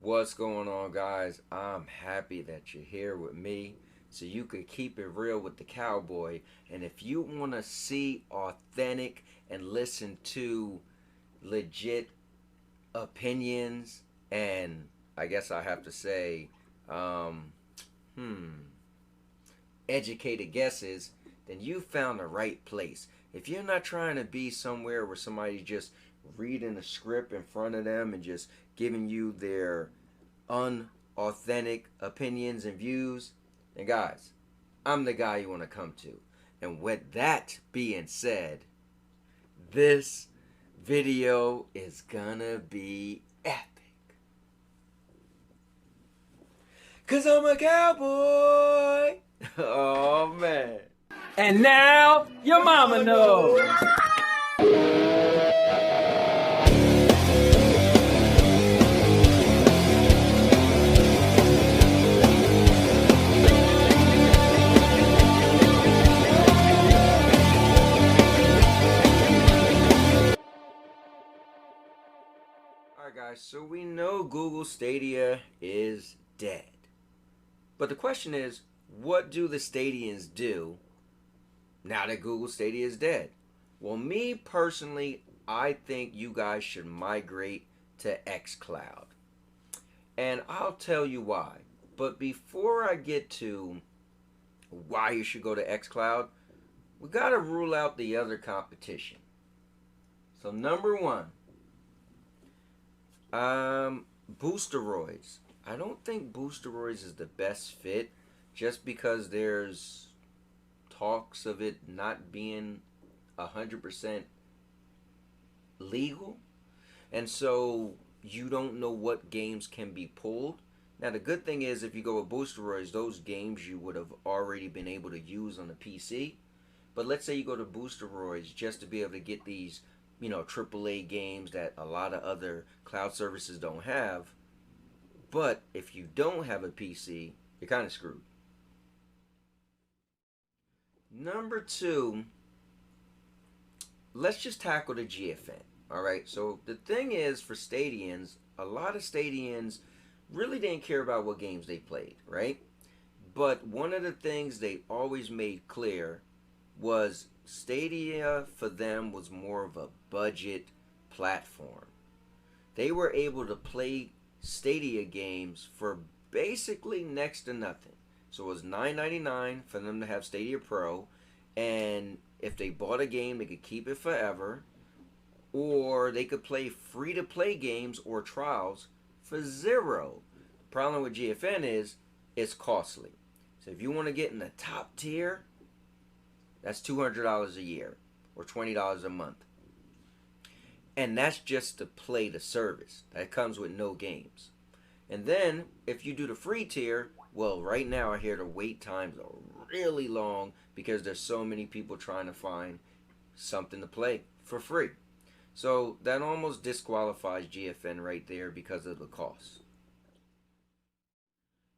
What's going on, guys? I'm happy that you're here with me so you could keep it real with the cowboy. And if you want to see authentic and listen to legit opinions and I guess I have to say, um, hmm, educated guesses, then you found the right place. If you're not trying to be somewhere where somebody's just reading a script in front of them and just giving you their unauthentic opinions and views, then guys, I'm the guy you want to come to. And with that being said, this video is gonna be epic. Cause I'm a cowboy. Oh man. And now your mama knows. Alright guys, so we know Google Stadia is dead. But the question is, what do the Stadians do now that Google Stadia is dead? Well, me personally, I think you guys should migrate to xCloud. And I'll tell you why. But before I get to why you should go to xCloud, we got to rule out the other competition. So number one, boosteroids. I don't think boosteroids is the best fit just because there's talks of it not being 100% legal. And so you don't know what games can be pulled. Now the good thing is if you go with boosteroids, those games you would have already been able to use on the PC. But let's say you go to boosteroids just to be able to get these, AAA games that a lot of other cloud services don't have. But if you don't have a PC, you're kind of screwed. Number two, let's just tackle the GFN. Alright, so the thing is for Stadians, a lot of Stadians really didn't care about what games they played, right? But one of the things they always made clear was Stadia for them was more of a budget platform. They were able to play Stadia games for basically next to nothing. So it was $9.99 for them to have Stadia Pro, and if they bought a game, they could keep it forever, or they could play free-to-play games or trials for $0. The problem with GFN is it's costly. So if you want to get in the top tier, that's $200 a year or $20 a month. And that's just to play the service. That comes with no games. And then, if you do the free tier, well, right now I hear the wait times are really long because there's so many people trying to find something to play for free. So that almost disqualifies GFN right there because of the cost.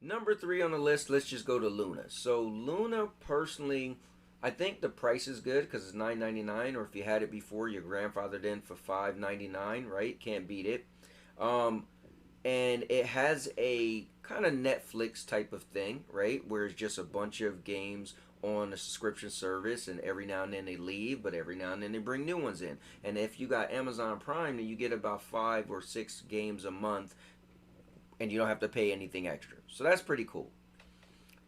Number 3 on the list, let's just go to Luna. So Luna, personally, I think the price is good because it's $9.99, or if you had it before, your grandfathered in for $5.99, right? Can't beat it. And it has a kind of Netflix type of thing, right? Where it's just a bunch of games on a subscription service, and every now and then they leave, but every now and then they bring new ones in. And if you got Amazon Prime, then you get about 5 or 6 games a month, and you don't have to pay anything extra. So that's pretty cool.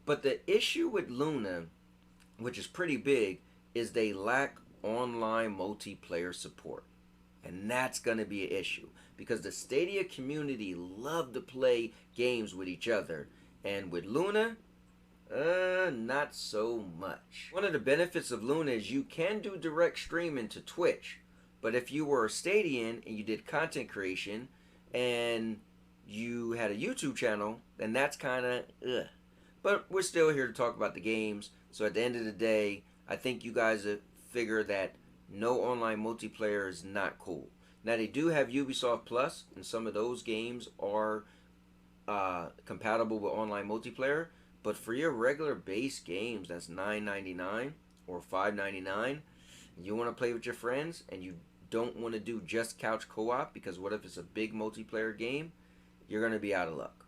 But the issue with Luna, which is pretty big, is they lack online multiplayer support. And that's going to be an issue because the Stadia community love to play games with each other. And with Luna, not so much. One of the benefits of Luna is you can do direct streaming to Twitch. But if you were a Stadian and you did content creation and you had a YouTube channel, then that's kind of ugh. But we're still here to talk about the games. So at the end of the day, I think you guys figure that no online multiplayer is not cool. Now they do have Ubisoft Plus, and some of those games are compatible with online multiplayer. But for your regular base games, that's $9.99 or $5.99. You want to play with your friends, and you don't want to do just couch co-op because what if it's a big multiplayer game? you're going to be out of luck.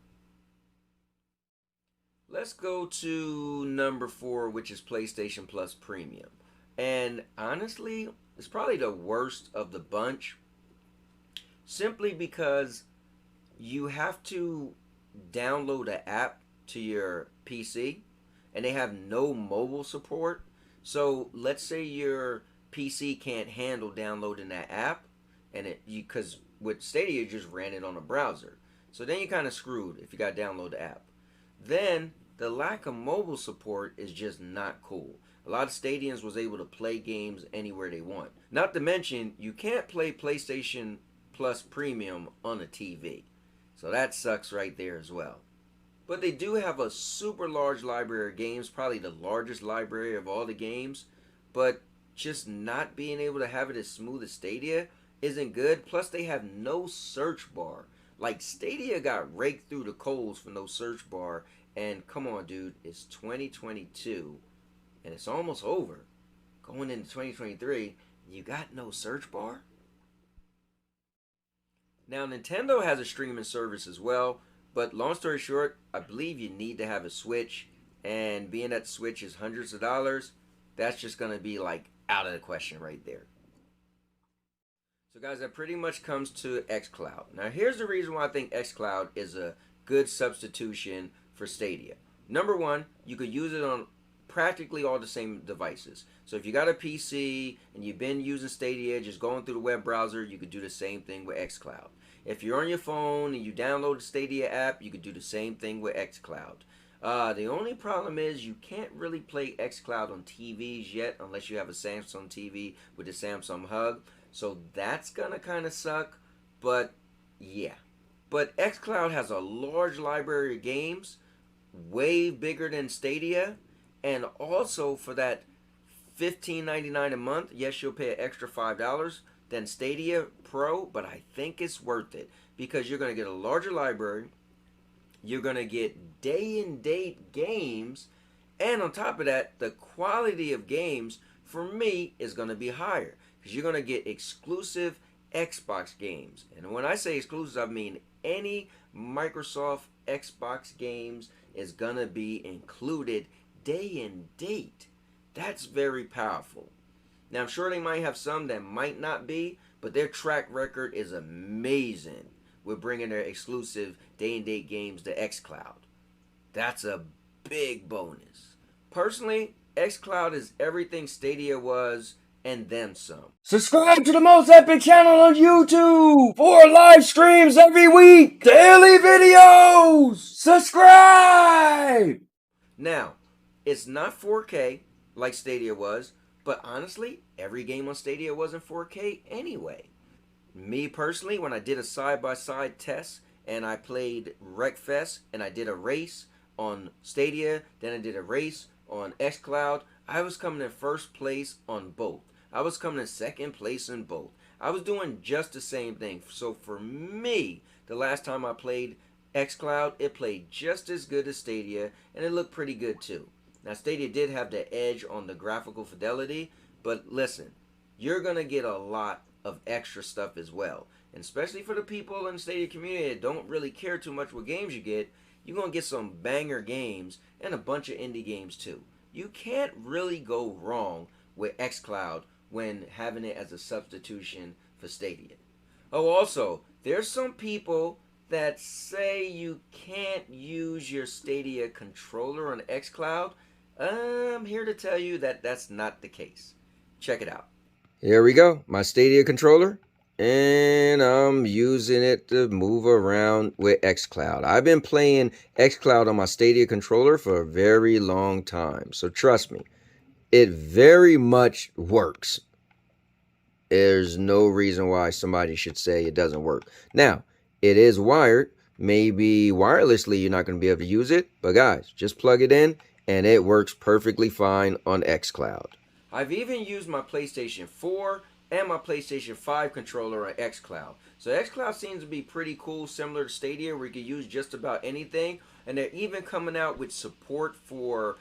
Let's go to number 4, which is PlayStation Plus Premium. And honestly, it's probably the worst of the bunch, simply because you have to download an app to your PC, and they have no mobile support. So let's say your PC can't handle downloading that app, and because with Stadia you just ran it on a browser. So then you're kind of screwed if you got to download the app. Then the lack of mobile support is just not cool. A lot of Stadians was able to play games anywhere they want. Not to mention, you can't play PlayStation Plus Premium on a TV. So that sucks right there as well. But they do have a super large library of games, probably the largest library of all the games. But just not being able to have it as smooth as Stadia isn't good. Plus they have no search bar. Like, Stadia got raked through the coals for no search bar. And come on, dude, it's 2022 and it's almost over. Going into 2023, you got no search bar? Now, Nintendo has a streaming service as well, but long story short, I believe you need to have a Switch, and being that Switch is hundreds of dollars, that's just going to be like out of the question right there. So guys, that pretty much comes to xCloud. Now, here's the reason why I think xCloud is a good substitution for Stadia. Number one, you could use it on practically all the same devices. So if you got a PC and you've been using Stadia, just going through the web browser, you could do the same thing with xCloud. If you're on your phone and you download the Stadia app, you could do the same thing with xCloud. The only problem is you can't really play xCloud on TVs yet unless you have a Samsung TV with the Samsung Hub. So that's gonna kind of suck, but yeah. But xCloud has a large library of games, way bigger than Stadia, and also for that $15.99 a month, yes, you'll pay an extra $5 than Stadia Pro, but I think it's worth it because you're going to get a larger library, you're going to get day and date games, and on top of that, the quality of games for me is going to be higher because you're going to get exclusive Xbox games. And when I say exclusive, I mean any Microsoft Xbox games is going to be included day and date. That's very powerful. Now, I'm sure they might have some that might not be, but their track record is amazing with bringing their exclusive day and date games to xCloud. That's a big bonus. Personally, xCloud is everything Stadia was and then some. Subscribe to the most epic channel on YouTube for live streams every week, daily videos. Subscribe. Now, it's not 4K like Stadia was, but honestly, every game on Stadia wasn't 4K anyway. Me personally, when I did a side-by-side test and I played Wreckfest and I did a race on Stadia, then I did a race on xCloud, I was coming in first place on both. I was coming in second place in both. I was doing just the same thing. So for me, the last time I played xCloud, it played just as good as Stadia, and it looked pretty good too. Now, Stadia did have the edge on the graphical fidelity, but listen, you're going to get a lot of extra stuff as well. And especially for the people in the Stadia community that don't really care too much what games you get, you're going to get some banger games and a bunch of indie games too. You can't really go wrong with xCloud when having it as a substitution for Stadia. Oh, also, there's some people that say you can't use your Stadia controller on xCloud. I'm here to tell you that that's not the case. Check it out. Here we go, my Stadia controller, and I'm using it to move around with xCloud. I've been playing xCloud on my Stadia controller for a very long time, so trust me, it very much works. There's no reason why somebody should say it doesn't work. Now, it is wired. Maybe wirelessly you're not going to be able to use it, but guys, just plug it in and it works perfectly fine on xCloud. I've even used my PlayStation 4 and my PlayStation 5 controller on xCloud. So xCloud seems to be pretty cool, similar to Stadia, where you can use just about anything. And they're even coming out with support for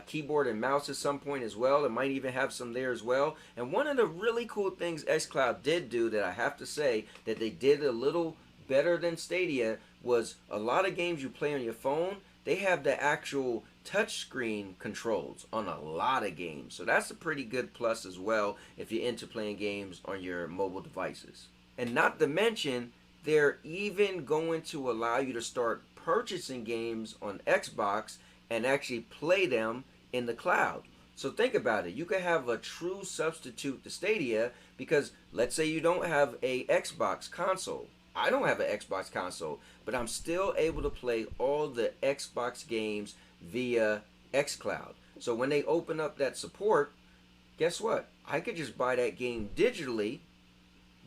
keyboard and mouse at some point as well. It might even have some there as well. And one of the really cool things xCloud did do that I have to say that they did a little better than Stadia was a lot of games you play on your phone, they have the actual touchscreen controls on a lot of games. So that's a pretty good plus as well if you're into playing games on your mobile devices. And not to mention, they're even going to allow you to start purchasing games on Xbox and actually play them in the cloud. So think about it. You could have a true substitute to Stadia because let's say you don't have a Xbox console. I don't have an Xbox console, but I'm still able to play all the Xbox games via xCloud. So when they open up that support, guess what? I could just buy that game digitally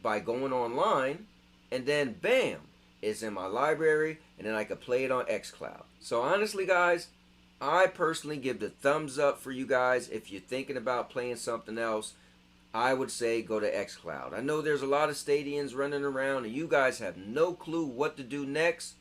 by going online, and then bam, it's in my library, and then I could play it on xCloud. So honestly, guys, I personally give the thumbs up for you guys. If you're thinking about playing something else, I would say go to xCloud. I know there's a lot of Stadians running around and you guys have no clue what to do next.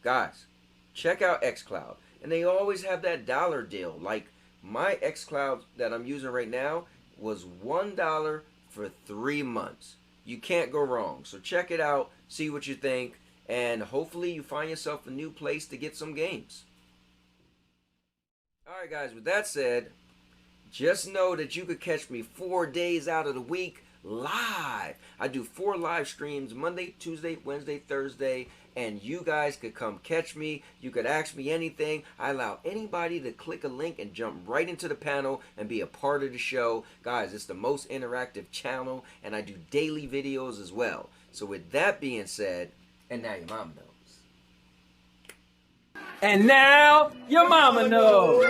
Guys, check out xCloud. And they always have that dollar deal. Like my xCloud that I'm using right now was $1 for 3 months. You can't go wrong. So check it out, see what you think, and hopefully you find yourself a new place to get some games. Alright guys, with that said, just know that you could catch me 4 days out of the week live. I do 4 live streams Monday, Tuesday, Wednesday, Thursday, and you guys could come catch me. You could ask me anything. I allow anybody to click a link and jump right into the panel and be a part of the show. Guys, it's the most interactive channel, and I do daily videos as well. So with that being said, and now your mom knows. And now your mama knows.